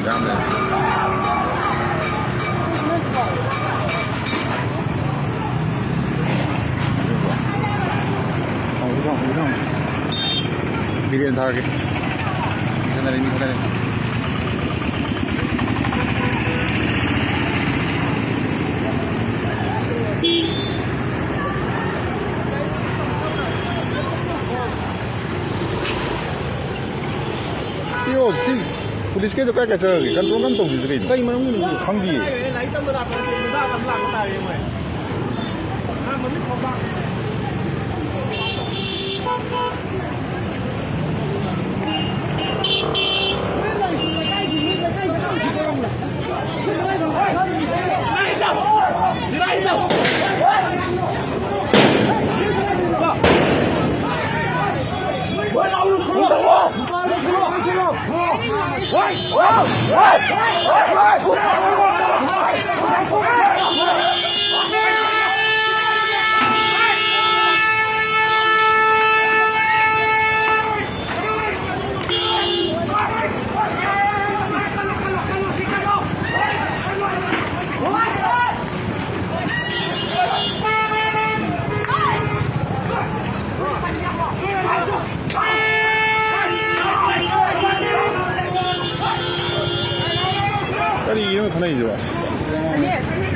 样的。우상. 미리는 다 하게. 미카나리. 지금 पुलिस के तो क्या कहता है कंट्रोल कम तो किसी का कई मनुष्य नहीं खंगी नहीं तो मेरा मेरा तमला बता रहे हैं हाँ मम्मी खोपा 딸이 이름을 보내야지 와.